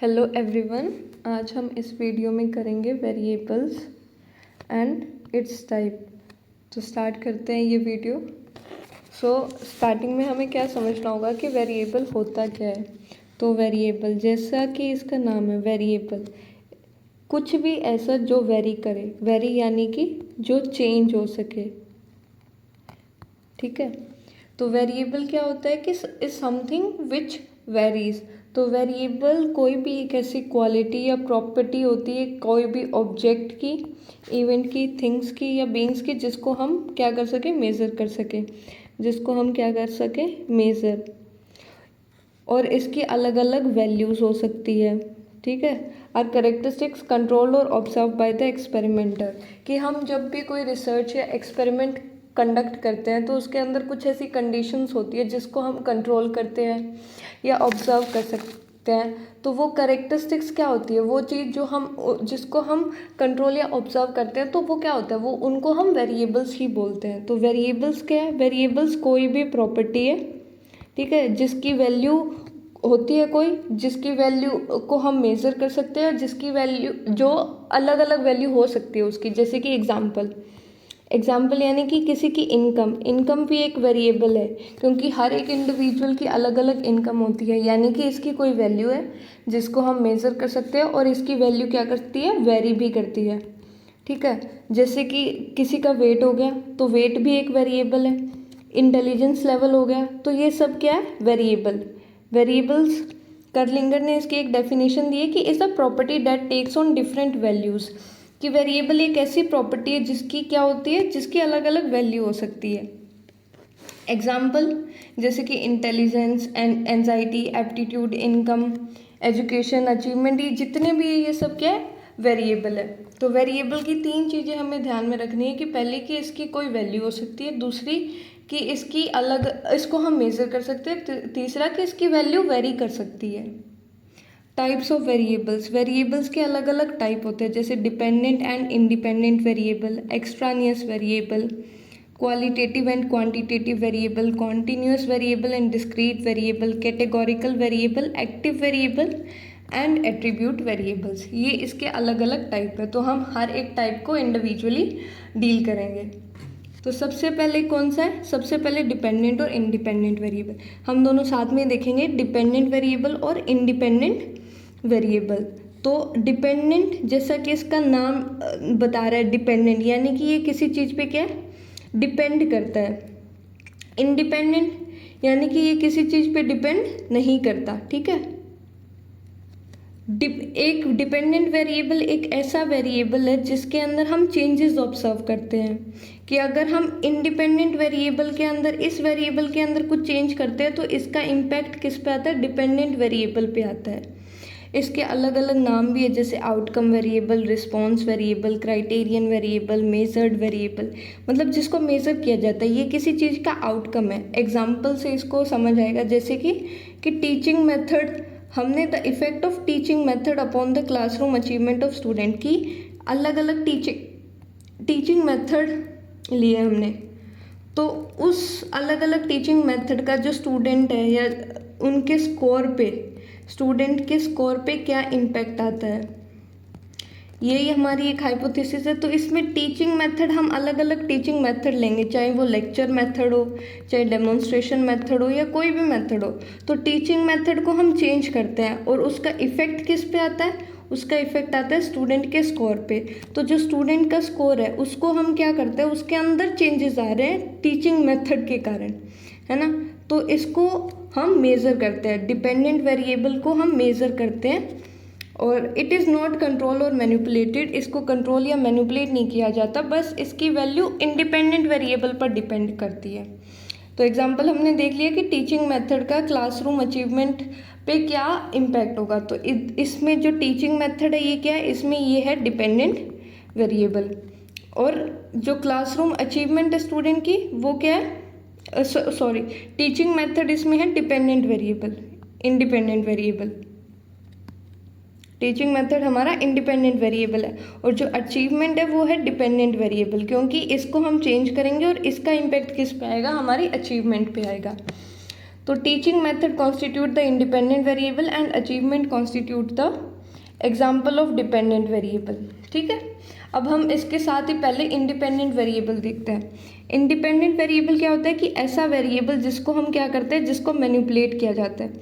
Hello everyone. आज हम इस वीडियो में करेंगे वेरिएबल्स एंड इट्स टाइप। तो स्टार्ट करते हैं ये वीडियो। स्टार्टिंग में हमें क्या समझना होगा कि वेरिएबल होता क्या है। तो वेरिएबल, जैसा कि इसका नाम है वेरिएबल, कुछ भी ऐसा जो वेरी करे। वेरी यानी कि जो चेंज हो सके, ठीक है। तो वेरिएबल क्या होता है कि इज समथिंग विच वेरीज। तो वेरिएबल कोई भी एक ऐसी क्वालिटी या प्रॉपर्टी होती है कोई भी ऑब्जेक्ट की, इवेंट की, थिंग्स की या बीइंग्स की, जिसको हम क्या कर सके, मेज़र कर सके, जिसको हम क्या कर सके, मेज़र। और इसकी अलग अलग वैल्यूज़ हो सकती है, ठीक है। आर करेक्टरिस्टिक्स कंट्रोल और ऑब्जर्व बाय द एक्सपेरिमेंटर। कि हम जब भी कोई रिसर्च या एक्सपेरिमेंट कंडक्ट करते हैं तो उसके अंदर कुछ ऐसी कंडीशंस होती है जिसको हम कंट्रोल करते हैं या ऑब्जर्व कर सकते हैं। तो वो करेक्टरिस्टिक्स क्या होती है, वो चीज़ जो हम जिसको हम कंट्रोल या ऑब्जर्व करते हैं, तो वो क्या होता है, वो उनको हम वेरिएबल्स ही बोलते हैं। तो वेरिएबल्स क्या है, वेरिएबल्स कोई भी प्रॉपर्टी है, ठीक है, जिसकी वैल्यू होती है कोई, जिसकी वैल्यू को हम मेज़र कर सकते हैं, जिसकी वैल्यू जो अलग अलग वैल्यू हो सकती है उसकी। जैसे कि एग्जाम्पल यानी कि किसी की इनकम भी एक वेरिएबल है, क्योंकि हर एक इंडिविजुअल की अलग अलग इनकम होती है, यानी कि इसकी कोई वैल्यू है जिसको हम मेज़र कर सकते हैं, और इसकी वैल्यू क्या करती है, वेरी भी करती है, ठीक है। जैसे कि किसी का वेट हो गया तो वेट भी एक वेरिएबल है। इंटेलिजेंस लेवल हो गया, तो ये सब क्या है, वेरिएबल्स। कर्लिंगर ने इसकी एक डेफिनेशन दी है कि is a property that takes on different values. कि वेरिएबल एक ऐसी प्रॉपर्टी है जिसकी क्या होती है, जिसकी अलग अलग वैल्यू हो सकती है। एग्जाम्पल जैसे कि intelligence and anxiety, aptitude, income, education, achievement, ये जितने भी ये सब क्या है, वेरिएबल है। तो वेरिएबल की तीन चीज़ें हमें ध्यान में रखनी है कि पहले कि इसकी कोई वैल्यू हो सकती है, दूसरी कि इसकी अलग, इसको हम मेज़र कर सकते हैं, तीसरा कि इसकी वैल्यू वेरी कर सकती है। टाइप्स ऑफ वेरिएबल्स के अलग अलग टाइप होते हैं, जैसे dependent and independent variable, extraneous variable, qualitative and quantitative variable, continuous variable and discrete variable, categorical variable, active variable and attribute variables. ये इसके अलग अलग टाइप है, तो हम हर एक टाइप को इंडिविजुअली डील करेंगे। तो सबसे पहले कौन सा है, सबसे पहले डिपेंडेंट और इंडिपेंडेंट वेरिएबल। हम दोनों साथ में देखेंगे, डिपेंडेंट वेरिएबल और इंडिपेंडेंट वेरिएबल। तो डिपेंडेंट, जैसा कि इसका नाम बता रहा है, डिपेंडेंट यानी कि ये किसी चीज़ पे क्या है, डिपेंड करता है। इंडिपेंडेंट यानी कि ये किसी चीज़ पे डिपेंड नहीं करता, ठीक है। एक डिपेंडेंट वेरिएबल एक ऐसा वेरिएबल है जिसके अंदर हम चेंजेस ऑब्जर्व करते हैं। कि अगर हम इंडिपेंडेंट वेरिएबल के अंदर, इस वेरिएबल के अंदर कुछ चेंज करते हैं, तो इसका इम्पैक्ट किस पे आता है, डिपेंडेंट वेरिएबल पे आता है। इसके अलग अलग नाम भी है, जैसे outcome variable, response variable, criterion variable, measured variable. मतलब जिसको मेज़र किया जाता है, ये किसी चीज़ का आउटकम है। एग्जाम्पल से इसको समझ आएगा, जैसे कि टीचिंग मेथड, हमने the effect of teaching method upon the classroom achievement of student. की अलग अलग टीचिंग मेथड लिए हमने, तो उस अलग अलग टीचिंग मेथड का जो स्टूडेंट है या उनके स्कोर पे, स्टूडेंट के स्कोर पे क्या इम्पैक्ट आता है, यही हमारी एक हाइपोथेसिस है। तो इसमें टीचिंग मेथड, हम अलग अलग टीचिंग मेथड लेंगे, चाहे वो लेक्चर मेथड हो, चाहे डेमोन्स्ट्रेशन मेथड हो, या कोई भी मेथड हो। तो टीचिंग मेथड को हम चेंज करते हैं और उसका इफ़ेक्ट किस पे आता है, उसका इफ़ेक्ट आता है स्टूडेंट के स्कोर पे। तो जो स्टूडेंट का स्कोर है उसको हम क्या करते हैं, उसके अंदर चेंजेस आ रहे हैं टीचिंग मेथड के कारण, है ना। तो इसको हम मेज़र करते हैं, डिपेंडेंट वेरिएबल को हम मेज़र करते हैं। और इट इज़ नॉट कंट्रोल और मैनिपुलेटेड, इसको कंट्रोल या मैनिपुलेट नहीं किया जाता, बस इसकी वैल्यू इंडिपेंडेंट वेरिएबल पर डिपेंड करती है। तो एग्जांपल हमने देख लिया कि टीचिंग मेथड का क्लासरूम अचीवमेंट पे क्या इम्पैक्ट होगा। तो इसमें जो टीचिंग मेथड है ये क्या है, इसमें ये है डिपेंडेंट वेरिएबल। और जो क्लासरूम अचीवमेंट है स्टूडेंट की, वो क्या है, सॉरी, टीचिंग मेथड इसमें है dependent variable, independent variable. Teaching method हमारा इंडिपेंडेंट वेरिएबल है, और जो अचीवमेंट है वो है डिपेंडेंट वेरिएबल, क्योंकि इसको हम चेंज करेंगे और इसका इम्पैक्ट किस पे आएगा, हमारी अचीवमेंट पे आएगा। तो teaching method constitute the independent variable and achievement constitute the example of dependent variable. ठीक है, अब हम इसके साथ ही पहले इंडिपेंडेंट वेरिएबल देखते हैं। इंडिपेंडेंट वेरिएबल क्या होता है कि ऐसा वेरिएबल जिसको हम क्या करते हैं, जिसको मैनिपुलेट किया जाता है।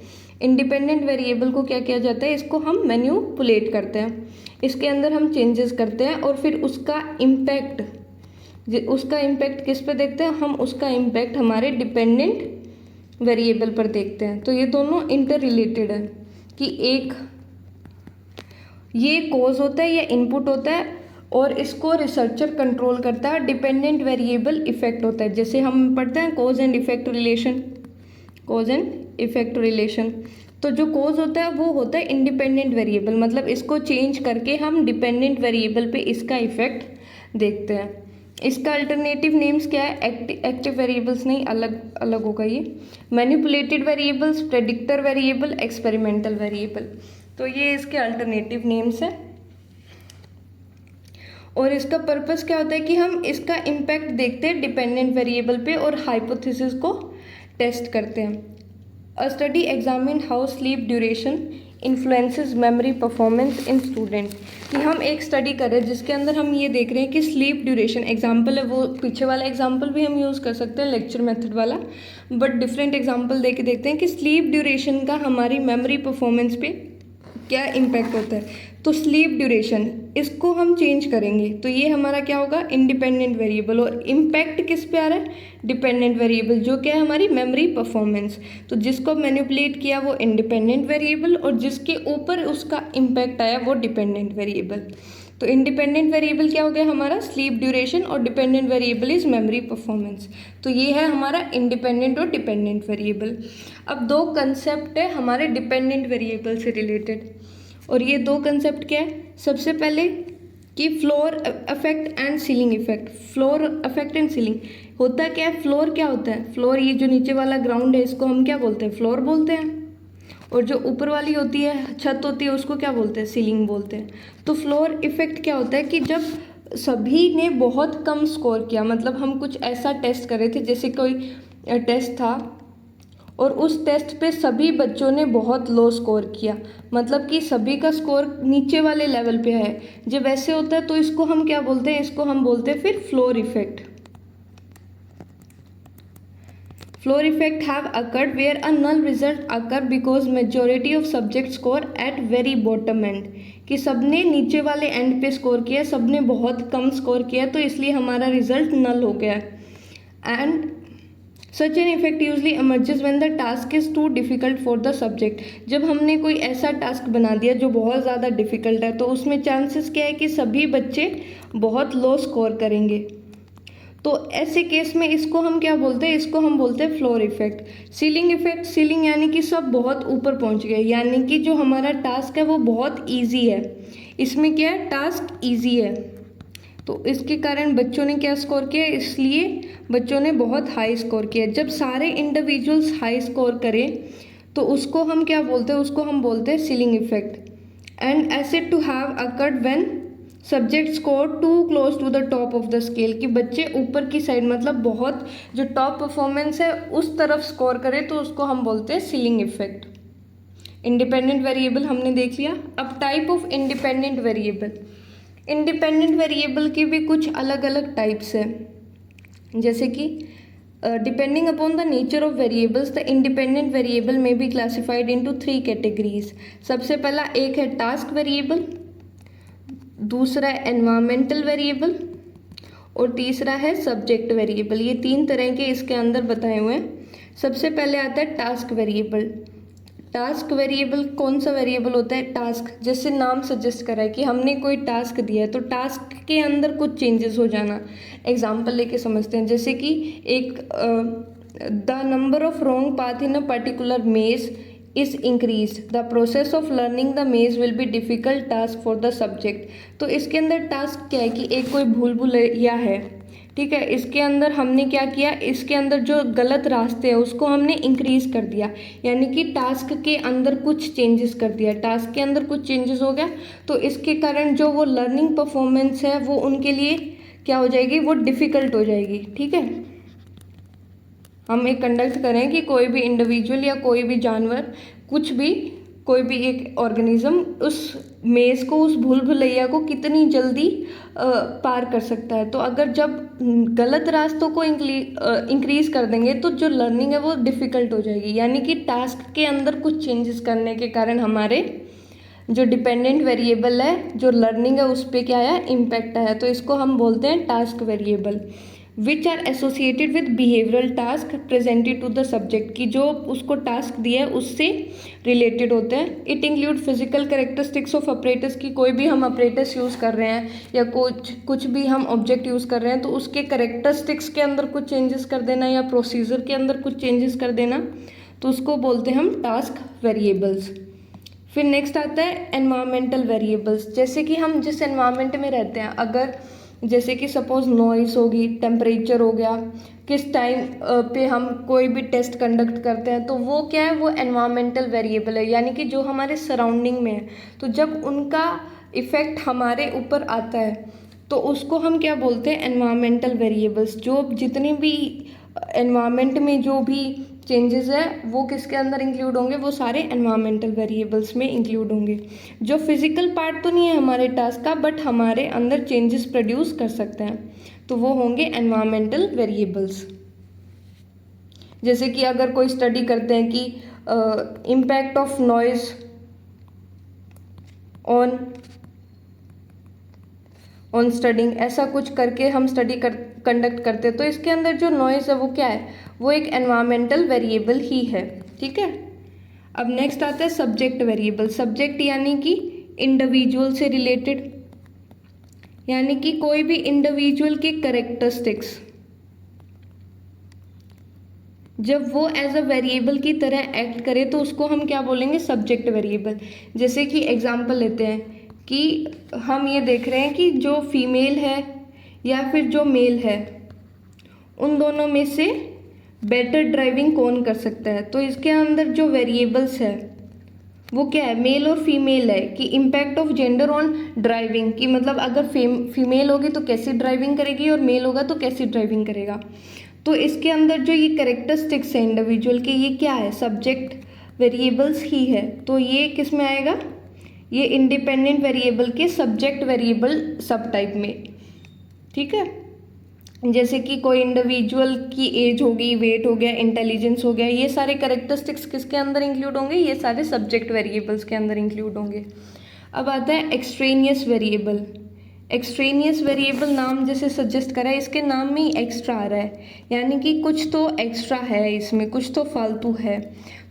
इंडिपेंडेंट वेरिएबल को क्या किया जाता है, इसको हम मैनिपुलेट करते हैं, इसके अंदर हम चेंजेस करते हैं और फिर उसका इम्पैक्ट किस पे देखते हैं, हम उसका इम्पैक्ट हमारे डिपेंडेंट वेरिएबल पर देखते हैं। तो ये दोनों इंटर रिलेटेड है कि एक ये कॉज होता है या इनपुट होता है और इसको रिसर्चर कंट्रोल करता है। डिपेंडेंट वेरिएबल इफेक्ट होता है, जैसे हम पढ़ते हैं कॉज एंड इफेक्ट रिलेशन। तो जो कॉज होता है वो होता है इंडिपेंडेंट वेरिएबल, मतलब इसको चेंज करके हम डिपेंडेंट वेरिएबल पे इसका इफेक्ट देखते हैं। इसका अल्टरनेटिव नेम्स क्या है, एक्टिव वेरिएबल्स नहीं, अलग होगा ये, manipulated variables, predictor variable, experimental variable. तो ये इसके अल्टरनेटिव नेम्स हैं। और इसका पर्पस क्या होता है कि हम इसका इम्पैक्ट देखते हैं डिपेंडेंट वेरिएबल पे और हाइपोथेसिस को टेस्ट करते हैं। अ study examine how sleep duration influences memory performance in student, कि हम एक स्टडी कर रहे हैं जिसके अंदर हम ये देख रहे हैं कि स्लीप ड्यूरेशन, एग्जाम्पल है वो पीछे वाला एग्जाम्पल भी हम यूज़ कर सकते हैं लेक्चर मेथड वाला, बट डिफरेंट एग्जाम्पल दे के देखते हैं कि स्लीप ड्यूरेशन का हमारी मेमोरी परफॉर्मेंस पे क्या इम्पैक्ट होता है। तो स्लीप ड्यूरेशन इसको हम चेंज करेंगे तो ये हमारा क्या होगा, इंडिपेंडेंट वेरिएबल, और इम्पैक्ट किस पे आ रहा है, डिपेंडेंट वेरिएबल, जो क्या है हमारी मेमोरी परफॉर्मेंस। तो जिसको मैनिपुलेट किया वो इंडिपेंडेंट वेरिएबल और जिसके ऊपर उसका इम्पैक्ट आया वो डिपेंडेंट वेरिएबल। तो इंडिपेंडेंट वेरिएबल क्या हो गया हमारा, स्लीप ड्यूरेशन, और dependent variable is memory performance. तो ये है हमारा इंडिपेंडेंट और डिपेंडेंट वेरिएबल। अब दो कंसेप्ट है हमारे डिपेंडेंट वेरिएबल से रिलेटेड, और ये दो कंसेप्ट क्या है, सबसे पहले कि floor effect and ceiling effect. Floor effect and ceiling होता क्या है, फ्लोर क्या होता है, फ्लोर ये जो नीचे वाला ग्राउंड है इसको हम क्या बोलते हैं, फ्लोर बोलते हैं, और जो ऊपर वाली होती है छत होती है उसको क्या बोलते हैं, सीलिंग बोलते हैं। तो फ्लोर इफेक्ट क्या होता है कि जब सभी ने बहुत कम स्कोर किया, मतलब हम कुछ ऐसा टेस्ट कर रहे थे, जैसे कोई टेस्ट था और उस टेस्ट पे सभी बच्चों ने बहुत लो स्कोर किया, मतलब कि सभी का स्कोर नीचे वाले लेवल पे है, जब ऐसे होता है तो इसको हम क्या बोलते हैं, इसको हम बोलते हैं फिर floor effect. Floor effect have occurred where a null result occur because majority of subject score at very bottom end, कि सबने नीचे वाले एंड पे स्कोर किया, सबने बहुत कम स्कोर किया, तो इसलिए हमारा रिजल्ट नल हो गया। And such an effect usually emerges when the task is too difficult for the subject, जब हमने कोई ऐसा टास्क बना दिया जो बहुत ज़्यादा डिफ़िकल्ट है तो उसमें चांसेस क्या है कि सभी बच्चे बहुत लो स्कोर करेंगे। तो ऐसे केस में इसको हम क्या बोलते हैं, इसको हम बोलते हैं floor effect. Ceiling effect, ceiling यानी कि सब बहुत ऊपर पहुंच गए, यानी कि जो हमारा टास्क है वो बहुत इजी है, इसमें क्या है, टास्क इजी है, तो इसके कारण बच्चों ने क्या स्कोर किया, इसलिए बच्चों ने बहुत हाई स्कोर किया। जब सारे इंडिविजुअल्स हाई स्कोर करें तो उसको हम क्या बोलते हैं, उसको हम बोलते हैं सीलिंग इफेक्ट। एंड ऐसे to have occurred when subject score too close to the top of the scale, कि बच्चे ऊपर की साइड, मतलब बहुत जो टॉप परफॉर्मेंस है उस तरफ स्कोर करें तो उसको हम बोलते हैं सीलिंग इफेक्ट। इंडिपेंडेंट वेरिएबल हमने देख लिया। अब type of independent variable, independent variable की भी कुछ अलग अलग टाइप्स है, जैसे कि depending upon the nature of variables the independent variable में बी क्लासिफाइड इनटू 3 कैटेगरीज। सबसे पहला एक है टास्क वेरिएबल, दूसरा है एनवायरमेंटल वेरिएबल और तीसरा है सब्जेक्ट वेरिएबल। ये 3 तरह के इसके अंदर बताए हुए हैं। सबसे पहले आता है टास्क वेरिएबल। टास्क वेरिएबल कौन सा वेरिएबल होता है, टास्क, जैसे नाम सजेस्ट कर रहा है कि हमने कोई टास्क दिया है तो टास्क के अंदर कुछ चेंजेस हो जाना। एग्जाम्पल लेके समझते हैं, जैसे कि एक the number of wrong path in a particular मेज is increased, the process of learning the maze will be difficult task for the subject। तो इसके अंदर टास्क क्या है कि एक कोई भूलभुलैया है, ठीक है, इसके अंदर हमने क्या किया, इसके अंदर जो गलत रास्ते हैं उसको हमने इंक्रीज कर दिया, यानी कि टास्क के अंदर कुछ चेंजेस कर दिया, टास्क के अंदर कुछ चेंजेस हो गया, तो इसके कारण जो वो लर्निंग परफॉर्मेंस है वो उनके लिए क्या हो जाएगी, वो डिफ़िकल्ट हो जाएगी। ठीक है, हम एक कंडक्ट करें कि कोई भी इंडिविजुअल या कोई भी जानवर, कुछ भी, कोई भी एक ऑर्गेनिज्म उस मेज़ को, उस भूल भुलैया को कितनी जल्दी पार कर सकता है। तो अगर जब गलत रास्तों को इंक्रीज़ कर देंगे तो जो लर्निंग है वो डिफ़िकल्ट हो जाएगी, यानी कि टास्क के अंदर कुछ चेंजेस करने के कारण हमारे जो डिपेंडेंट वेरिएबल है, जो लर्निंग है, उस पर क्या आया, इम्पैक्ट आया। तो इसको हम बोलते हैं task variable, which are associated with behavioural task presented to the subject, की जो उसको टास्क दिया है उससे रिलेटेड होते हैं। It include physical characteristics of operators, की कोई भी हम ऑपरेटर्स यूज़ कर रहे हैं या कुछ भी हम ऑब्जेक्ट यूज़ कर रहे हैं तो उसके कैरेक्टरिस्टिक्स के अंदर कुछ चेंजेस कर देना या प्रोसीजर के अंदर कुछ चेंजेस कर देना, तो उसको बोलते हैं हम टास्क वेरिएबल्स। फिर नेक्स्ट आता है एनवायरमेंटल वेरिएबल्स, जैसे कि हम जिस एनवायरमेंट में रहते हैं, अगर जैसे कि सपोज नॉइस होगी, टेम्परेचर हो गया, किस टाइम पे हम कोई भी टेस्ट कंडक्ट करते हैं, तो वो क्या है, वो एनवायरमेंटल वेरिएबल है, यानी कि जो हमारे सराउंडिंग में है। तो जब उनका इफ़ेक्ट हमारे ऊपर आता है तो उसको हम क्या बोलते हैं, एनवायरमेंटल वेरिएबल्स। जो जितनी भी एनवायरमेंट में जो भी चेंजेस है वो किसके अंदर इंक्लूड होंगे, वो सारे एनवायरमेंटल वेरिएबल्स में इंक्लूड होंगे। जो फिजिकल पार्ट तो नहीं है हमारे टास्क का, बट हमारे अंदर चेंजेस प्रोड्यूस कर सकते हैं, तो वो होंगे एनवायरमेंटल वेरिएबल्स। जैसे कि अगर कोई स्टडी करते हैं कि impact of noise on studying, ऐसा कुछ करके हम स्टडी कंडक्ट करते हैं, तो इसके अंदर जो नॉइज़ है वो क्या है, वो एक एनवायरमेंटल वेरिएबल ही है। ठीक है, अब नेक्स्ट आता है सब्जेक्ट वेरिएबल। सब्जेक्ट यानी कि इंडिविजुअल से रिलेटेड, यानी कि कोई भी इंडिविजुअल के कैरेक्टरिस्टिक्स जब वो एज अ वेरिएबल की तरह एक्ट करे तो उसको हम क्या बोलेंगे, सब्जेक्ट वेरिएबल। जैसे कि एग्जांपल लेते हैं कि हम ये देख रहे हैं कि जो फीमेल है या फिर जो मेल है, उन दोनों में से बेटर ड्राइविंग कौन कर सकता है, तो इसके अंदर जो वेरिएबल्स है वो क्या है, मेल और फीमेल है। कि impact of gender on driving, की मतलब अगर फीमेल होगी तो कैसी ड्राइविंग करेगी और मेल होगा तो कैसी ड्राइविंग करेगा। तो इसके अंदर जो ये कैरेक्टरिस्टिक्स है इंडिविजुअल के, ये क्या है, सब्जेक्ट वेरिएबल्स ही है। तो ये किस में आएगा, ये इंडिपेंडेंट वेरिएबल के सब्जेक्ट वेरिएबल सब टाइप में। ठीक है, जैसे कि कोई इंडिविजुअल की एज होगी, वेट हो गया, इंटेलिजेंस हो गया, ये सारे कैरेक्टरिस्टिक्स किसके अंदर इंक्लूड होंगे, ये सारे सब्जेक्ट वेरिएबल्स के अंदर इंक्लूड होंगे। अब आता है एक्सट्रेनियस वेरिएबल। एक्सट्रेनियस वेरिएबल नाम जैसे सजेस्ट करा है, इसके नाम में ही एक्स्ट्रा आ रहा है, यानी कि कुछ तो एक्स्ट्रा है इसमें, कुछ तो फालतू है।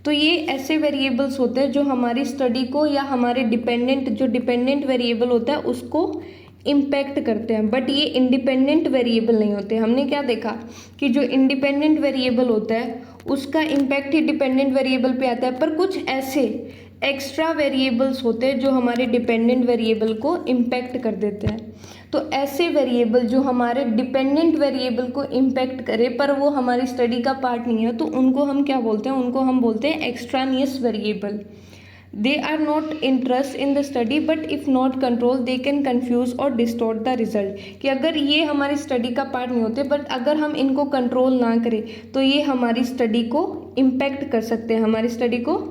तो ये ऐसे वेरिएबल्स होते हैं जो हमारी स्टडी को या हमारे जो डिपेंडेंट वेरिएबल होता है उसको इम्पैक्ट करते हैं, बट ये इंडिपेंडेंट वेरिएबल नहीं होते। हमने क्या देखा कि जो इंडिपेंडेंट वेरिएबल होता है उसका इम्पैक्ट ही डिपेंडेंट वेरिएबल पे आता है, पर कुछ ऐसे एक्स्ट्रा वेरिएबल्स होते हैं जो हमारे डिपेंडेंट वेरिएबल को इम्पैक्ट कर देते हैं। तो ऐसे वेरिएबल जो हमारे डिपेंडेंट वेरिएबल को इम्पैक्ट करे पर वो हमारी स्टडी का पार्ट नहीं है, तो उनको हम क्या बोलते हैं, उनको हम बोलते हैं extraneous variable. They are not interest in the study but if not control they can confuse or distort the result. कि अगर ये हमारी स्टडी का पार्ट नहीं होते बट अगर हम इनको कंट्रोल ना करें तो ये हमारी स्टडी को इम्पैक्ट कर सकते हैं, हमारी स्टडी को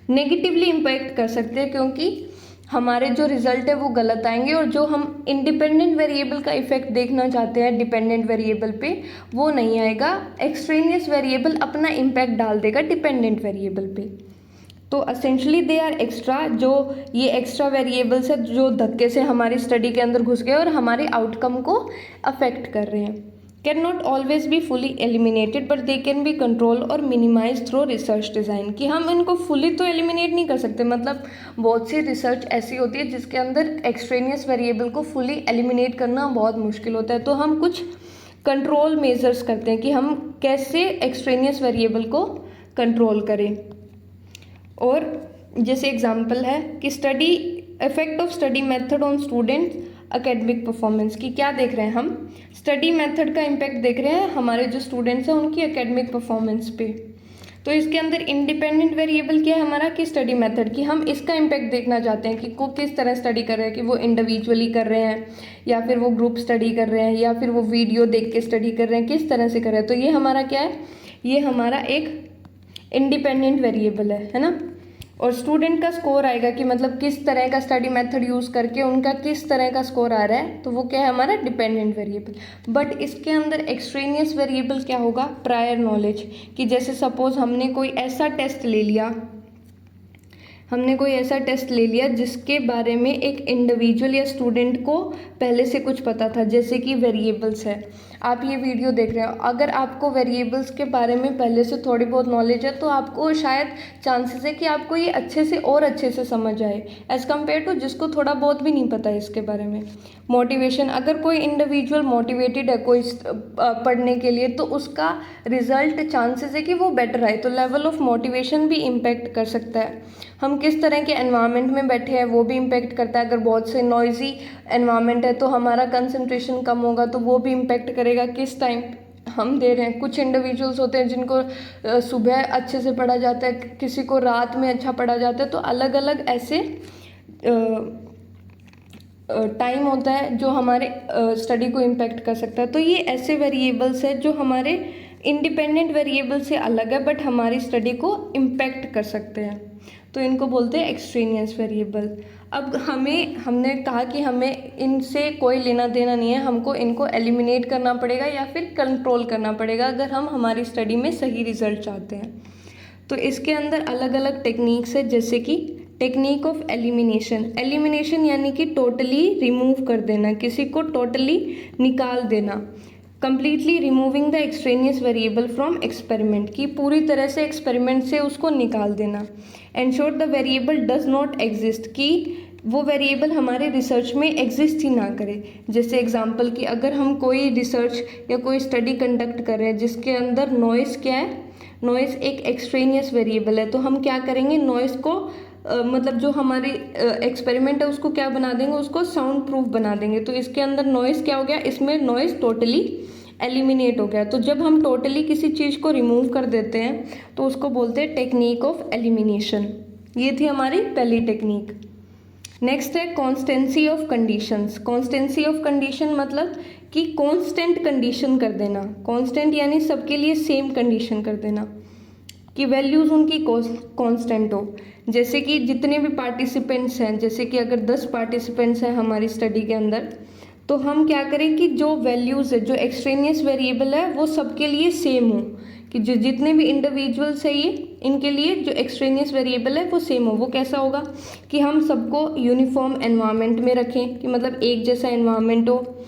नेगेटिवली इम्पैक्ट कर सकते हैं, क्योंकि हमारे जो रिजल्ट है वो गलत आएंगे और जो हम इंडिपेंडेंट वेरिएबल का इफेक्ट देखना चाहते हैं डिपेंडेंट वेरिएबल पे वो नहीं आएगा। एक्सट्रेनियस वेरिएबल अपना इम्पैक्ट डाल देगा डिपेंडेंट वेरिएबल पे। तो असेंशली दे आर एक्स्ट्रा, जो ये एक्स्ट्रा वेरिएबल्स है जो धक्के से हमारी स्टडी के अंदर घुस गए और हमारे आउटकम को अफेक्ट कर रहे हैं। Can not always be fully eliminated but they can be control और मिनिमाइज थ्रू रिसर्च डिज़ाइन। कि हम इनको फुली तो एलिमिनेट नहीं कर सकते, मतलब बहुत सी रिसर्च ऐसी होती है जिसके अंदर एक्सट्रेनियस वेरिएबल को फुली एलिमिनेट करना बहुत मुश्किल होता है। तो हम कुछ कंट्रोल मेजर्स करते हैं कि हम कैसे एक्सट्रेनियस वेरिएबल को कंट्रोल करें। और जैसे एग्जांपल है कि study effect of study method on students academic performance. की क्या देख रहे हैं हम, स्टडी मेथड का इम्पैक्ट देख रहे हैं हमारे जो स्टूडेंट्स हैं उनकी एकेडमिक परफॉर्मेंस पे। तो इसके अंदर इंडिपेंडेंट वेरिएबल क्या है हमारा, कि स्टडी मेथड, कि हम इसका इम्पैक्ट देखना चाहते हैं कि को किस तरह स्टडी कर रहे हैं, कि वो इंडिविजुअली कर रहे हैं या फिर वो ग्रुप स्टडी कर रहे हैं या फिर वो वीडियो देख के स्टडी कर रहे हैं, किस तरह से कर रहे हैं। तो ये हमारा क्या है, ये हमारा एक इंडिपेंडेंट वेरिएबल है ना। और स्टूडेंट का स्कोर आएगा कि मतलब किस तरह का स्टडी मेथड यूज़ करके उनका किस तरह का स्कोर आ रहा है, तो वो क्या है हमारा डिपेंडेंट वेरिएबल। बट इसके अंदर एक्सट्रेनियस वेरिएबल क्या होगा, प्रायर नॉलेज, कि जैसे सपोज हमने कोई ऐसा टेस्ट ले लिया, जिसके बारे में एक इंडिविजुअल या स्टूडेंट को पहले से कुछ पता था, जैसे कि वेरिएबल्स है। आप ये वीडियो देख रहे हो, अगर आपको वेरिएबल्स के बारे में पहले से थोड़ी बहुत नॉलेज है तो आपको शायद चांसेस है कि आपको ये अच्छे से समझ आए, एज़ कम्पेयर टू जिसको थोड़ा बहुत भी नहीं पता है इसके बारे में। मोटिवेशन, अगर कोई इंडिविजुअल मोटिवेटेड है कोई पढ़ने के लिए, तो उसका रिजल्ट चांसेस है कि वो बेटर आए, तो लेवल ऑफ मोटिवेशन भी इम्पेक्ट कर सकता है। हम किस तरह के एनवायरनमेंट में बैठे हैं वो भी इम्पेक्ट करता है। अगर बहुत से नॉइजी एनवायरनमेंट है तो हमारा कंसंट्रेशन कम होगा, तो वो भी इम्पेक्ट करेगा किस टाइम हम दे रहे हैं। कुछ इंडिविजुअल्स होते हैं जिनको सुबह अच्छे से पढ़ा जाता है, किसी को रात में अच्छा पढ़ा जाता है, तो अलग अलग ऐसे टाइम होता है जो हमारे स्टडी को इम्पेक्ट कर सकता है। तो ये ऐसे वेरिएबल्स है जो हमारे इंडिपेंडेंट वेरिएबल से अलग है बट हमारी स्टडी को इम्पेक्ट कर सकते हैं, तो इनको बोलते हैं एक्सट्रेनियस वेरिएबल। अब हमने कहा कि हमें इनसे कोई लेना देना नहीं है, हमको इनको एलिमिनेट करना पड़ेगा या फिर कंट्रोल करना पड़ेगा अगर हम हमारी स्टडी में सही रिजल्ट चाहते हैं। तो इसके अंदर अलग अलग टेक्निक्स है, जैसे कि टेक्निक ऑफ एलिमिनेशन यानी कि टोटली रिमूव कर देना, किसी को टोटली निकाल देना, completely removing the extraneous variable from experiment, की पूरी तरह से एक्सपेरिमेंट से उसको निकाल देना। Ensure the variable does not exist, कि वो वेरिएबल हमारे रिसर्च में एग्जिस्ट ही ना करे। जैसे एग्जांपल कि अगर हम कोई रिसर्च या कोई स्टडी कंडक्ट कर रहे हैं जिसके अंदर नॉइस क्या है, नॉइस एक एक्सट्रेनियस वेरिएबल है, तो हम क्या करेंगे, नॉइस को मतलब जो हमारी एक्सपेरिमेंट है उसको क्या बना देंगे, उसको साउंड प्रूफ बना देंगे। तो इसके अंदर नॉइस क्या हो गया, इसमें नॉइस टोटली एलिमिनेट हो गया। तो जब हम टोटली किसी चीज़ को रिमूव कर देते हैं तो उसको बोलते हैं टेक्निक ऑफ एलिमिनेशन। ये थी हमारी पहली टेक्निक। नेक्स्ट है constituency of conditions. Constituency of condition मतलब कि कॉन्स्टेंट कंडीशन कर देना, कॉन्स्टेंट यानी सबके लिए सेम कंडीशन कर देना, कि वैल्यूज़ उनकी कांस्टेंट हो। जैसे कि जितने भी पार्टिसिपेंट्स हैं, जैसे कि अगर 10 पार्टिसिपेंट्स हैं हमारी स्टडी के अंदर, तो हम क्या करें कि जो वैल्यूज़ है, जो एक्सट्रेनियस वेरिएबल है, वो सबके लिए सेम हो, कि जो जितने भी इंडिविजुअल्स है ये, इनके लिए जो एक्सट्रेनियस वेरिएबल है वो सेम हो। वो कैसा होगा कि हम सबको यूनिफॉर्म एनवायरनमेंट में रखें, कि मतलब एक जैसा एनवायरनमेंट हो,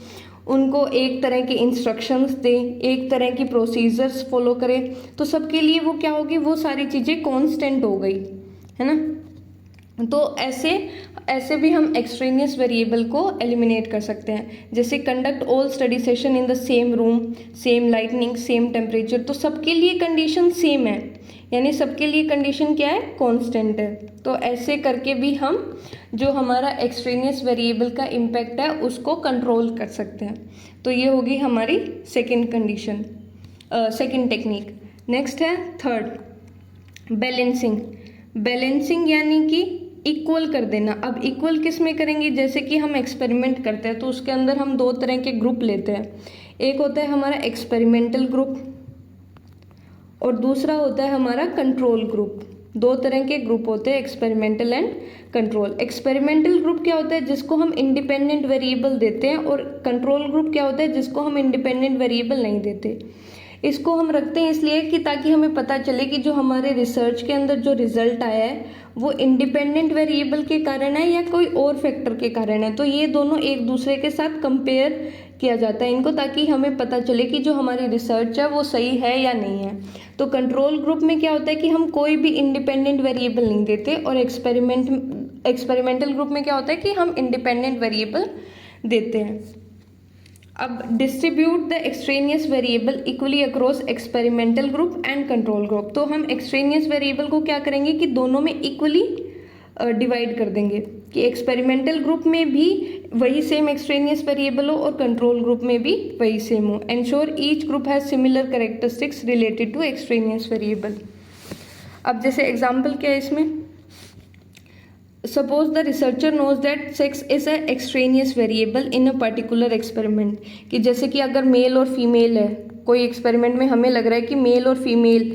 उनको एक तरह के इंस्ट्रक्शंस दें, एक तरह की प्रोसीजर्स फॉलो करें, तो सबके लिए वो क्या होगी, वो सारी चीज़ें कांस्टेंट हो गई, है ना। तो ऐसे भी हम एक्सट्रेनियस वेरिएबल को एलिमिनेट कर सकते हैं। जैसे conduct all study session in the same room, same lightning, same temperature, तो सबके लिए कंडीशन सेम है, यानी सबके लिए कंडीशन क्या है, कांस्टेंट है। तो ऐसे करके भी हम जो हमारा एक्सट्रेनियस वेरिएबल का इम्पैक्ट है उसको कंट्रोल कर सकते हैं। तो ये होगी हमारी second condition, second technique. Next है थर्ड, बैलेंसिंग। बैलेंसिंग यानी कि इक्वल कर देना। अब इक्वल किस में करेंगे, जैसे कि हम एक्सपेरिमेंट करते हैं तो उसके अंदर हम दो तरह के ग्रुप लेते हैं। एक होता है हमारा एक्सपेरिमेंटल ग्रुप और दूसरा होता है हमारा कंट्रोल ग्रुप। दो तरह के ग्रुप होते हैं, experimental and control. Experimental group क्या होता है, जिसको हम इंडिपेंडेंट वेरिएबल देते हैं, और कंट्रोल ग्रुप क्या होता है, जिसको हम इंडिपेंडेंट वेरिएबल नहीं देते। इसको हम रखते हैं इसलिए कि ताकि हमें पता चले कि जो हमारे रिसर्च के अंदर जो रिजल्ट आया है वो इंडिपेंडेंट वेरिएबल के कारण है या कोई और फैक्टर के कारण है। तो ये दोनों एक दूसरे के साथ कंपेयर किया जाता है इनको, ताकि हमें पता चले कि जो हमारी रिसर्च है वो सही है या नहीं है। तो कंट्रोल ग्रुप में क्या होता है कि हम कोई भी इंडिपेंडेंट वेरिएबल नहीं देते, और एक्सपेरिमेंटल ग्रुप में क्या होता है कि हम इंडिपेंडेंट वेरिएबल देते हैं। अब distribute the extraneous variable equally across experimental group and control group. तो हम एक्सट्रेनियस वेरिएबल को क्या करेंगे कि दोनों में इक्वली डिवाइड कर देंगे, कि एक्सपेरिमेंटल ग्रुप में भी वही सेम एक्सट्रेनियस वेरिएबल हो और कंट्रोल ग्रुप में भी वही सेम हो। Ensure each group has similar characteristics related to extraneous variable. अब जैसे एग्जाम्पल क्या है इसमें, suppose the researcher knows that sex is extraneous variable in a particular experiment, कि जैसे कि अगर मेल और फीमेल है कोई एक्सपेरिमेंट में हमें लग रहा है कि मेल और फीमेल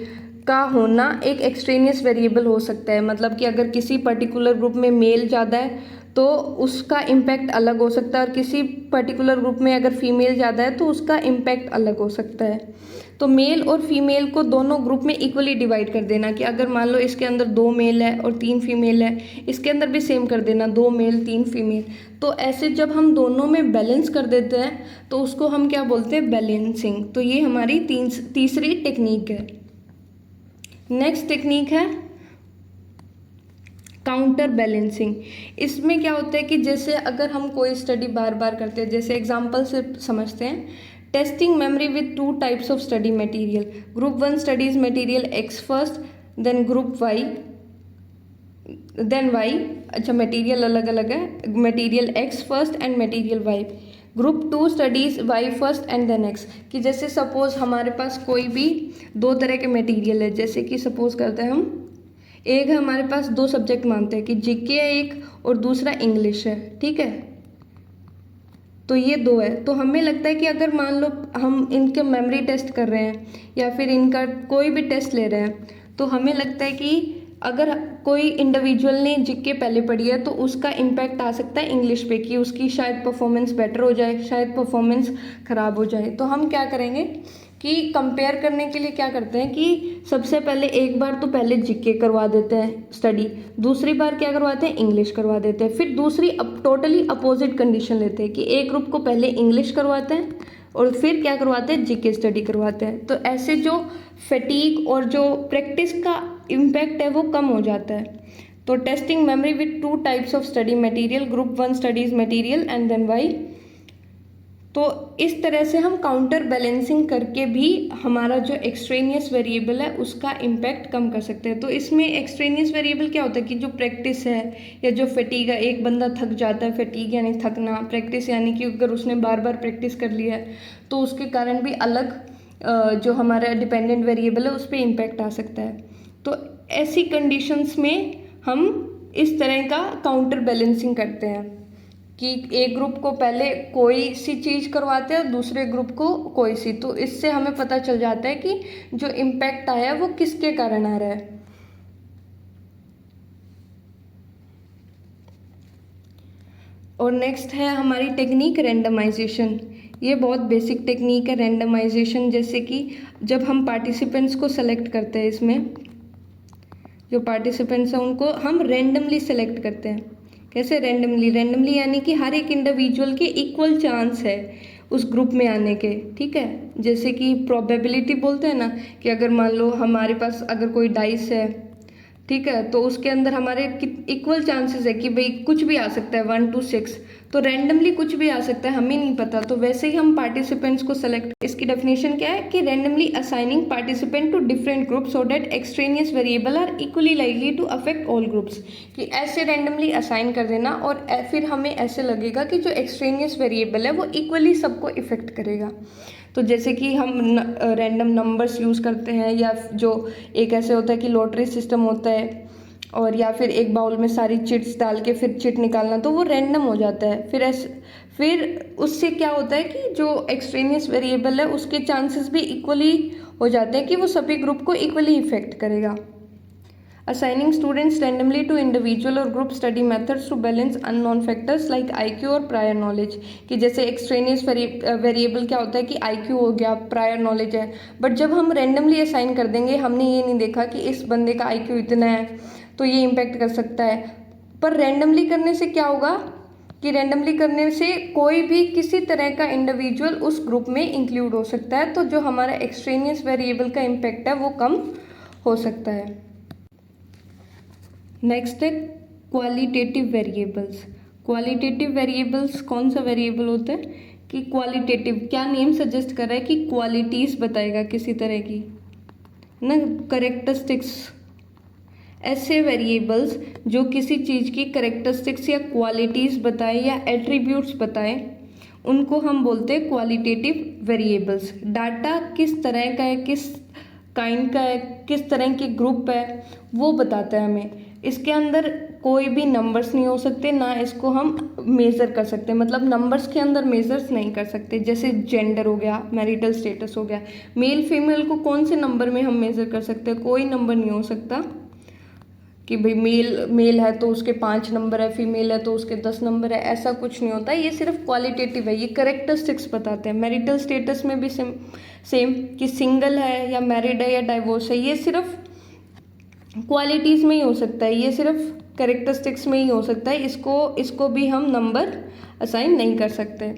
का होना एक एक्सट्रेनियस वेरिएबल हो सकता है, मतलब कि अगर किसी पर्टिकुलर ग्रुप में मेल ज़्यादा है तो उसका इम्पैक्ट अलग हो सकता है, और किसी पर्टिकुलर ग्रुप में अगर फीमेल ज़्यादा है तो उसका इम्पैक्ट अलग हो सकता है। तो मेल और फीमेल को दोनों ग्रुप में इक्वली डिवाइड कर देना, कि अगर मान लो इसके अंदर 2 मेल है और 3 फीमेल है, इसके अंदर भी सेम कर देना, 2 मेल 3 फीमेल। तो ऐसे जब हम दोनों में बैलेंस कर देते हैं तो उसको हम क्या बोलते हैं, बैलेंसिंग। तो ये हमारी तीसरी टेक्निक है। नेक्स्ट टेक्निक है काउंटर बैलेंसिंग। इसमें क्या होता है कि जैसे अगर हम कोई स्टडी बार बार करते हैं, जैसे एग्जांपल से समझते हैं, testing memory with 2 types of study material. Group 1 studies material X first, then group Y, then Y। अच्छा, मटेरियल अलग अलग है, material X first and material Y। Group 2 studies Y first and then X। कि जैसे suppose हमारे पास कोई भी 2 तरह के मटेरियल है, जैसे कि सपोज करते हैं हम, एक है हमारे पास 2 सब्जेक्ट मानते हैं कि जीके है एक और दूसरा इंग्लिश है, ठीक है। तो ये 2 है, तो हमें लगता है कि अगर मान लो हम इनके मेमोरी टेस्ट कर रहे हैं या फिर इनका कोई भी टेस्ट ले रहे हैं, तो हमें लगता है कि अगर कोई इंडिविजुअल ने जीके पहले पढ़ी है तो उसका इम्पैक्ट आ सकता है इंग्लिश पे, कि उसकी शायद परफॉर्मेंस बेटर हो जाए, शायद परफॉर्मेंस ख़राब हो जाए। तो हम क्या करेंगे कि कंपेयर करने के लिए क्या करते हैं कि सबसे पहले एक बार तो पहले जीके करवा देते हैं स्टडी, दूसरी बार क्या करवाते हैं, इंग्लिश करवा देते हैं, फिर दूसरी टोटली अपोजिट कंडीशन लेते हैं कि एक ग्रुप को पहले इंग्लिश करवाते हैं और फिर क्या करवाते हैं, जीके स्टडी करवाते हैं। तो ऐसे जो फटीग और जो प्रैक्टिस का इम्पैक्ट है वो कम हो जाता है। तो testing memory with 2 types of study material, group 1 studies material and then Y। तो इस तरह से हम काउंटर बैलेंसिंग करके भी हमारा जो एक्सट्रेनियस वेरिएबल है उसका इम्पैक्ट कम कर सकते हैं। तो इसमें एक्सट्रेनियस वेरिएबल क्या होता है कि जो प्रैक्टिस है या जो फटीग है, एक बंदा थक जाता है, फटीग यानी थकना, प्रैक्टिस यानी कि अगर उसने बार बार प्रैक्टिस कर लिया है तो उसके कारण भी अलग जो हमारा डिपेंडेंट वेरिएबल है उस पर इम्पैक्ट आ सकता है। तो ऐसी कंडीशंस में हम इस तरह का काउंटर बैलेंसिंग करते हैं कि एक ग्रुप को पहले कोई सी चीज़ करवाते हैं और दूसरे ग्रुप को कोई सी। तो इससे हमें पता चल जाता है कि जो इम्पैक्ट आया है वो किसके कारण आ रहा है। और नेक्स्ट है हमारी टेक्निक रैंडमाइजेशन। ये बहुत बेसिक टेक्निक है रैंडमाइजेशन। जैसे कि जब हम पार्टिसिपेंट्स को सेलेक्ट करते हैं, इसमें जो पार्टिसिपेंट्स हैं उनको हम रैंडमली सेलेक्ट करते हैं। कैसे रैंडमली? रैंडमली यानी कि हर एक इंडिविजुअल के इक्वल चांस है उस ग्रुप में आने के, ठीक है। जैसे कि प्रोबेबिलिटी बोलते हैं ना, कि अगर मान लो हमारे पास अगर कोई डाइस है, ठीक है, तो उसके अंदर हमारे इक्वल चांसेस है कि भाई कुछ भी आ सकता है 1 to 6, तो रैंडमली कुछ भी आ सकता है, हमें नहीं पता। तो वैसे ही हम पार्टिसिपेंट्स को सेलेक्ट, इसकी डेफिनेशन क्या है कि randomly assigning participant to different groups so that extraneous variable are equally likely to affect all groups. कि ऐसे रैंडमली असाइन कर देना और फिर हमें ऐसे लगेगा कि जो एक्सट्रेनियस वेरिएबल है वो इक्वली सबको इफेक्ट करेगा। तो जैसे कि हम रैंडम नंबर्स यूज़ करते हैं, या जो एक ऐसे होता है कि लॉटरी सिस्टम होता है, और या फिर एक बाउल में सारी चिट्स डाल के फिर चिट निकालना, तो वो रैंडम हो जाता है। फिर उससे क्या होता है कि जो एक्सट्रेनियस वेरिएबल है उसके चांसेस भी इक्वली हो जाते हैं कि वो सभी ग्रुप को इक्वली इफेक्ट करेगा। Assigning students randomly to individual और group study methods to balance unknown factors like IQ और prior knowledge। कि जैसे extraneous वेरिएबल क्या होता है कि IQ हो गया, prior knowledge है, बट जब हम randomly assign कर देंगे, हमने ये नहीं देखा कि इस बंदे का IQ इतना है तो ये इम्पेक्ट कर सकता है। पर randomly करने से क्या होगा कि randomly करने से कोई भी किसी तरह का इंडिविजुअल उस ग्रुप में इंक्लूड हो सकता है, तो जो हमारा extraneous वेरिएबल का इम्पेक्ट है वो कम हो सकता है। नेक्स्ट है क्वालिटेटिव वेरिएबल्स। क्वालिटेटिव वेरिएबल्स कौन सा वेरिएबल होता है कि क्वालिटेटिव, क्या नेम सजेस्ट कर रहा है कि क्वालिटीज़ बताएगा किसी तरह की ना, करेक्टरिस्टिक्स। ऐसे वेरिएबल्स जो किसी चीज़ की करेक्टरिस्टिक्स या क्वालिटीज़ बताए या एट्रीब्यूट्स बताए, उनको हम बोलते हैं क्वालिटेटिव वेरिएबल्स। डाटा किस तरह का है, किस काइंड का है, किस तरह के ग्रुप है, वो बताता है हमें। इसके अंदर कोई भी नंबर्स नहीं हो सकते, ना इसको हम मेज़र कर सकते, मतलब नंबर्स के अंदर मेज़र्स नहीं कर सकते। जैसे जेंडर हो गया, मैरिटल स्टेटस हो गया, मेल फीमेल को कौन से नंबर में हम मेज़र कर सकते हैं? कोई नंबर नहीं हो सकता कि भाई मेल है तो उसके 5 नंबर है, फीमेल है तो उसके 10 नंबर है, ऐसा कुछ नहीं होता। ये सिर्फ क्वालिटेटिव है, ये करेक्टरिस्टिक्स बताते हैं। मैरिटल स्टेटस में भी सेम कि सिंगल है या मैरिड है या डाइवोर्स है, ये सिर्फ क्वालिटीज़ में ही हो सकता है, ये सिर्फ करेक्टरिस्टिक्स में ही हो सकता है। इसको भी हम नंबर असाइन नहीं कर सकते।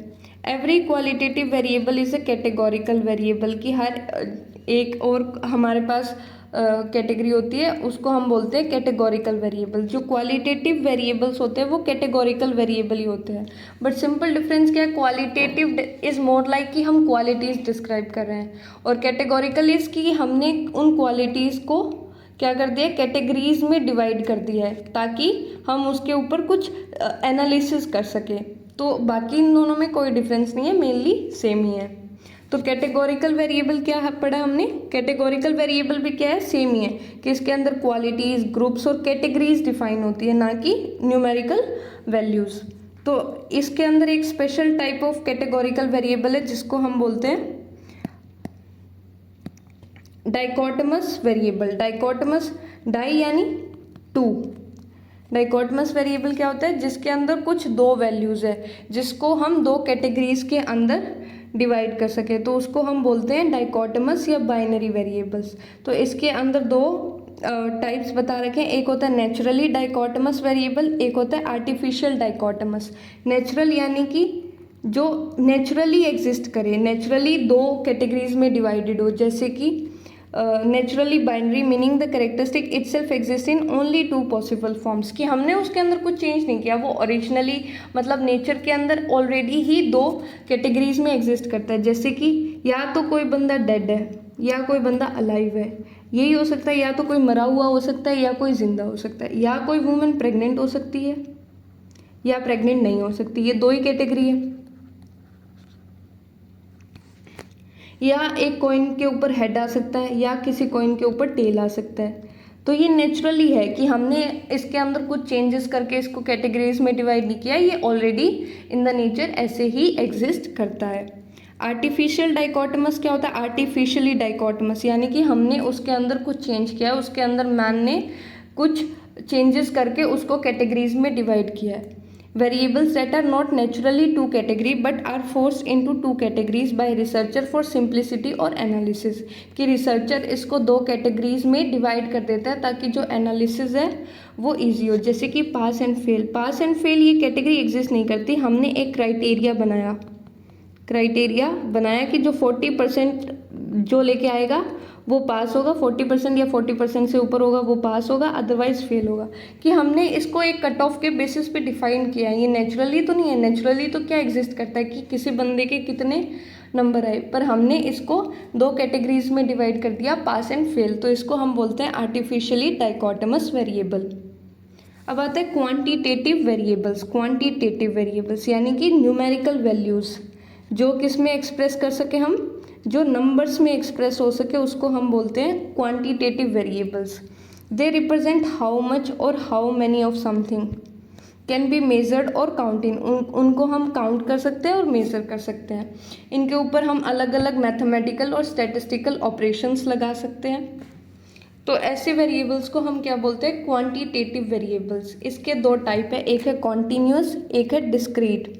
Every qualitative variable is a categorical variable, की हर एक और हमारे पास कैटेगरी होती है, उसको हम बोलते हैं कैटेगोरिकल वेरिएबल। जो क्वालिटेटिव वेरिएबल्स होते हैं वो कैटेगोरिकल वेरिएबल ही होते हैं। बट सिंपल डिफरेंस क्या है? क्वालिटेटिव इज़ मोर लाइक कि हम क्वालिटीज़ डिस्क्राइब कर रहे हैं, और कैटेगोरिकल इज़ कि हमने उन क्वालिटीज़ को क्या कर दिया? कैटेगरीज में डिवाइड कर दिया है, ताकि हम उसके ऊपर कुछ एनालिसिस कर सकें। तो बाकी इन दोनों में कोई डिफरेंस नहीं है, मेनली सेम ही है। तो कैटेगोरिकल वेरिएबल क्या है पढ़ा हमने? कैटेगोरिकल वेरिएबल भी क्या है? सेम ही है कि इसके अंदर क्वालिटीज़, ग्रुप्स और कैटेगरीज डिफाइन होती है, ना कि न्यूमेरिकल वैल्यूज़। तो इसके अंदर एक special type of categorical variable है जिसको हम बोलते हैं डाइकोटमस वेरिएबल। डाइकोटमस, डाई यानी 2। डाइकोटमस वेरिएबल क्या होता है? जिसके अंदर कुछ 2 वैल्यूज़ है, जिसको हम 2 कैटेगरीज के अंदर डिवाइड कर सके, तो उसको हम बोलते हैं डाइकोटमस या बाइनरी वेरिएबल्स। तो इसके अंदर 2 टाइप्स बता रखे हैं। एक होता है नेचुरली डाइकोटमस वेरिएबल, एक होता है आर्टिफिशियल डाइकोटमस। नेचुरल यानी कि जो नेचुरली एग्जिस्ट करे, नेचुरली 2 कैटेगरीज में डिवाइडेड हो, जैसे कि naturally binary meaning the characteristic itself exist in only 2 possible forms, कि हमने उसके अंदर कुछ चेंज नहीं किया, वो ओरिजिनली मतलब नेचर के अंदर ऑलरेडी ही 2 कैटेगरीज में एग्जिस्ट करता है। जैसे कि या तो कोई बंदा डेड है या कोई बंदा अलाइव है, यही हो सकता है। या तो कोई मरा हुआ हो सकता है या कोई जिंदा हो सकता है, या कोई वुमेन प्रेग्नेंट हो सकती है या प्रेग्नेंट नहीं हो सकती, ये 2 ही कैटेगरी है। या एक कॉइन के ऊपर हेड आ सकता है या किसी कॉइन के ऊपर टेल आ सकता है। तो ये नेचुरली है कि हमने इसके अंदर कुछ चेंजेस करके इसको कैटेगरीज में डिवाइड नहीं किया, ये ऑलरेडी इन द नेचर ऐसे ही एग्जिस्ट करता है। आर्टिफिशियल डाइकोटमस क्या होता है? आर्टिफिशियली डाइकोटमस यानी कि हमने उसके अंदर कुछ चेंज किया है, उसके अंदर मैन ने कुछ चेंजेस करके उसको कैटेगरीज में डिवाइड किया है। Variables that are not naturally 2 category but are forced into 2 categories by researcher for simplicity और analysis, कि रिसर्चर इसको 2 कैटेगरीज में डिवाइड कर देता है ताकि जो एनालिसिस है वो इजी हो। जैसे कि pass and fail. Pass and fail ये कैटेगरी एग्जिस्ट नहीं करती, हमने एक क्राइटेरिया बनाया कि जो 40% जो लेके आएगा वो पास होगा, 40% या 40% से ऊपर होगा वो पास होगा, अदरवाइज फेल होगा। कि हमने इसको एक कट ऑफ के बेसिस पे डिफाइन किया है। ये नेचुरली तो नहीं है, नेचुरली तो क्या एग्जिस्ट करता है कि किसी बंदे के कितने नंबर आए, पर हमने इसको 2 कैटेगरीज में डिवाइड कर दिया, पास एंड फेल। तो इसको हम बोलते हैं आर्टिफिशियली डाइकोटमस वेरिएबल। अब आता है क्वांटिटेटिव वेरिएबल्स। क्वांटिटेटिव वेरिएबल्स यानी कि न्यूमेरिकल वैल्यूज़, जो किस में एक्सप्रेस कर सके हम, जो नंबर्स में एक्सप्रेस हो सके, उसको हम बोलते हैं quantitative variables. They represent how much or how many of something can be measured or counted. उनको हम काउंट कर सकते हैं और मेज़र कर सकते हैं। इनके ऊपर हम अलग अलग मैथमेटिकल और स्टैटिस्टिकल ऑपरेशंस लगा सकते हैं। तो ऐसे वेरिएबल्स को हम क्या बोलते हैं? Quantitative variables. इसके 2 टाइप है, एक है कॉन्टीन्यूअस, एक है डिस्क्रीट।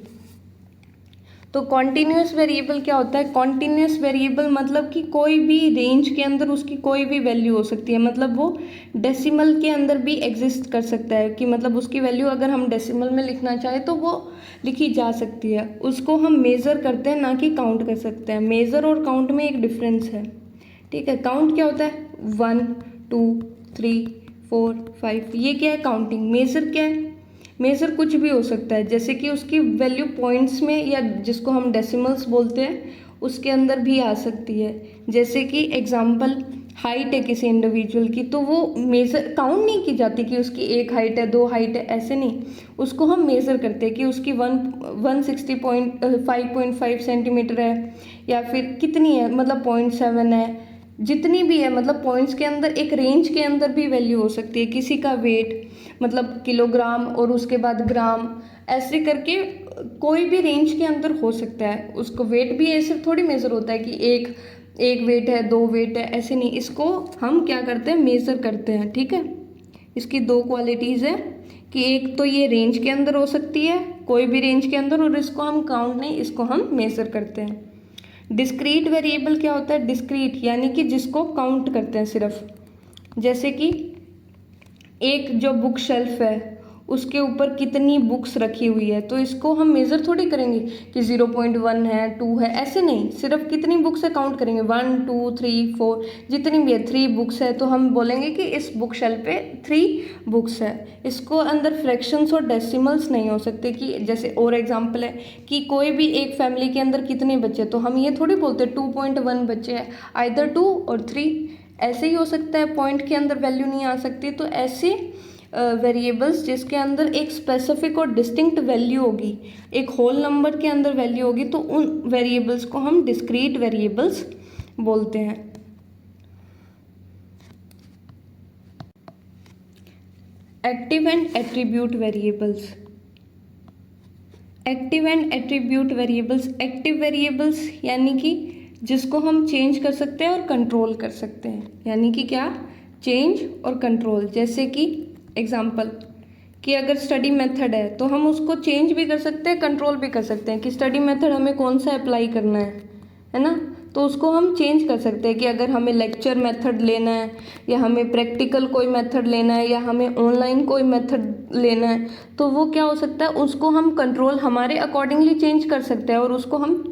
तो कॉन्टीन्यूअस वेरिएबल क्या होता है? कॉन्टीन्यूअस वेरिएबल मतलब कि कोई भी रेंज के अंदर उसकी कोई भी वैल्यू हो सकती है, मतलब वो डेसिमल के अंदर भी एग्जिस्ट कर सकता है, कि मतलब उसकी वैल्यू अगर हम डेसिमल में लिखना चाहें तो वो लिखी जा सकती है। उसको हम मेज़र करते हैं, ना कि काउंट कर सकते हैं। मेज़र और काउंट में एक डिफरेंस है, ठीक है। काउंट क्या होता है? 1 2 3 4 5, ये क्या है? काउंटिंग। मेज़र क्या है? मेज़र कुछ भी हो सकता है, जैसे कि उसकी वैल्यू पॉइंट्स में या जिसको हम डेसिमल्स बोलते हैं उसके अंदर भी आ सकती है। जैसे कि एग्जांपल, हाइट है किसी इंडिविजुअल की, तो वो मेज़र काउंट नहीं की जाती कि उसकी 1 हाइट है, 2 हाइट है, ऐसे नहीं। उसको हम मेज़र करते हैं कि उसकी 160.5 सेंटीमीटर है, या फिर कितनी है, मतलब 0.7 है, जितनी भी है, मतलब पॉइंट्स के अंदर एक रेंज के अंदर भी वैल्यू हो सकती है। किसी का वेट, मतलब किलोग्राम और उसके बाद ग्राम, ऐसे करके कोई भी रेंज के अंदर हो सकता है। उसको वेट भी ऐसे थोड़ी मेज़र होता है कि एक वेट है, 2 वेट है, ऐसे नहीं। इसको हम क्या करते हैं, मेज़र करते हैं, ठीक है। इसकी 2 क्वालिटीज़ है कि एक तो ये रेंज के अंदर हो सकती है, कोई भी रेंज के अंदर, और इसको हम काउंट नहीं, इसको हम मेज़र करते हैं। डिस्क्रीट वेरिएबल क्या होता है, डिस्क्रीट यानी कि जिसको काउंट करते हैं सिर्फ, जैसे कि एक जो बुक शेल्फ है उसके ऊपर कितनी बुक्स रखी हुई है, तो इसको हम मेज़र थोड़ी करेंगे कि 0.1 है, 2 है, ऐसे नहीं, सिर्फ कितनी बुक्स है काउंट करेंगे, 1 2 3 4 जितनी भी है, 3 बुक्स है तो हम बोलेंगे कि इस बुक शेल्फ पे 3 बुक्स है। इसको अंदर फ्रैक्शंस और डेसिमल्स नहीं हो सकते, कि जैसे और एग्जांपल है कि कोई भी एक फैमिली के अंदर कितने बच्चे, तो हम ये थोड़ी बोलते 2.1 बच्चे हैं, आइदर 2 और 3, ऐसे ही हो सकता है, पॉइंट के अंदर वैल्यू नहीं आ सकती। तो ऐसे वेरिएबल्स जिसके अंदर एक स्पेसिफिक और डिस्टिंक्ट वैल्यू होगी, एक होल नंबर के अंदर वैल्यू होगी, तो उन वेरिएबल्स को हम डिस्क्रीट वेरिएबल्स बोलते हैं। Active and attribute variables. Active and attribute variables, active variables यानी कि जिसको हम चेंज कर सकते हैं और कंट्रोल कर सकते हैं, यानी कि क्या, चेंज और कंट्रोल। जैसे कि एग्जांपल कि अगर स्टडी मेथड है तो हम उसको चेंज भी कर सकते हैं, कंट्रोल भी कर सकते हैं, कि स्टडी मेथड हमें कौन सा अप्लाई करना है ना, तो उसको हम चेंज कर सकते हैं कि अगर हमें लेक्चर मेथड लेना है, या हमें प्रैक्टिकल कोई मेथड लेना है, या हमें ऑनलाइन कोई मेथड लेना है, तो वो क्या हो सकता है, उसको हम कंट्रोल हमारे अकॉर्डिंगली चेंज कर सकते हैं और उसको हम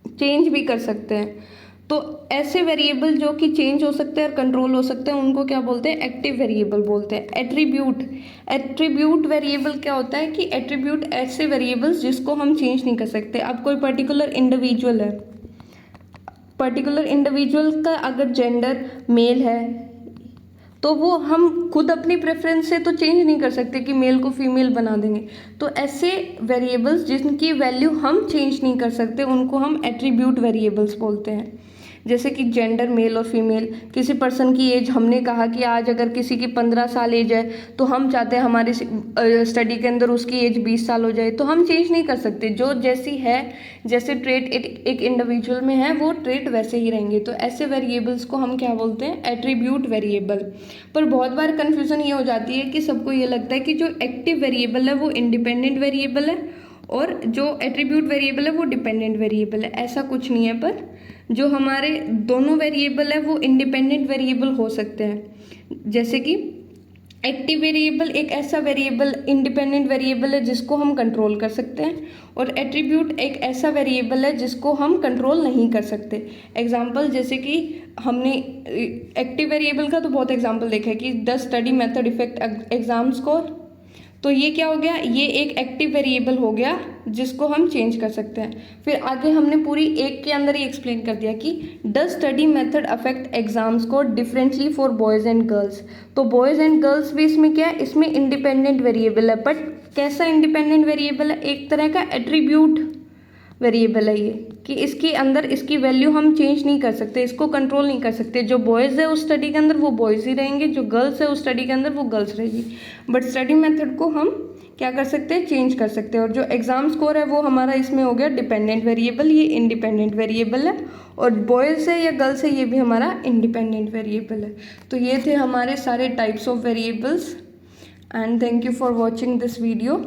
चेंज भी कर सकते हैं। तो ऐसे वेरिएबल जो कि चेंज हो सकते हैं और कंट्रोल हो सकते हैं, उनको क्या बोलते हैं, एक्टिव वेरिएबल बोलते हैं। एट्रीब्यूट, एट्रीब्यूट वेरिएबल क्या होता है कि एट्रीब्यूट ऐसे वेरिएबल्स जिसको हम चेंज नहीं कर सकते। अब कोई पर्टिकुलर इंडिविजुअल है, पर्टिकुलर इंडिविजुअल का अगर जेंडर मेल है तो वो हम खुद अपनी प्रेफरेंस से तो चेंज नहीं कर सकते कि मेल को फीमेल बना देंगे। तो ऐसे वेरिएबल्स जिनकी वैल्यू हम चेंज नहीं कर सकते उनको हम एट्रीब्यूट वेरिएबल्स बोलते हैं। जैसे कि जेंडर मेल और फीमेल, किसी पर्सन की एज, हमने कहा कि आज अगर किसी की 15 साल एज है तो हम चाहते हैं हमारी स्टडी के अंदर उसकी एज 20 साल हो जाए, तो हम चेंज नहीं कर सकते। जो जैसी है, जैसे ट्रेट एक इंडिविजुअल में है वो ट्रेट वैसे ही रहेंगे। तो ऐसे वेरिएबल्स को हम क्या बोलते हैं, एट्रीब्यूट वेरिएबल। पर बहुत बार कन्फ्यूज़न ये हो जाती है कि सबको ये लगता है कि जो एक्टिव वेरिएबल है वो इंडिपेंडेंट वेरिएबल है और जो एट्रीब्यूट वेरिएबल है वो डिपेंडेंट वेरिएबल है। ऐसा कुछ नहीं है, पर जो हमारे दोनों वेरिएबल है वो इंडिपेंडेंट वेरिएबल हो सकते हैं। जैसे कि एक्टिव वेरिएबल एक ऐसा वेरिएबल, इंडिपेंडेंट वेरिएबल है जिसको हम कंट्रोल कर सकते हैं, और एट्रीब्यूट एक ऐसा वेरिएबल है जिसको हम कंट्रोल नहीं कर सकते। एग्जांपल, जैसे कि हमने एक्टिव वेरिएबल का तो बहुत एग्जांपल देखा है कि the study method effect exam score, तो ये क्या हो गया, ये एक एक्टिव वेरिएबल हो गया जिसको हम चेंज कर सकते हैं। फिर आगे हमने पूरी एक के अंदर ही एक्सप्लेन कर दिया कि the study method affect exam score differently for boys and girls. तो बॉयज़ एंड गर्ल्स भी इसमें क्या है, इसमें इंडिपेंडेंट वेरिएबल है, बट कैसा इंडिपेंडेंट वेरिएबल है, एक तरह का एट्रीब्यूट वेरिएबल है ये, कि इसके अंदर इसकी वैल्यू हम चेंज नहीं कर सकते, इसको कंट्रोल नहीं कर सकते। जो बॉयज़ है उस स्टडी के अंदर वो बॉयज़ ही रहेंगे, जो गर्ल्स है उस स्टडी के अंदर वो गर्ल्स रहेगी। बट स्टडी मेथड को हम क्या कर सकते हैं, चेंज कर सकते हैं। और जो एग्ज़ाम स्कोर है वो हमारा इसमें हो गया डिपेंडेंट वेरिएबल, ये इंडिपेंडेंट वेरिएबल है, और बॉयज़ है या गर्ल्स है ये भी हमारा इंडिपेंडेंट वेरिएबल है। तो ये थे हमारे सारे types of variables, and thank you for watching this video.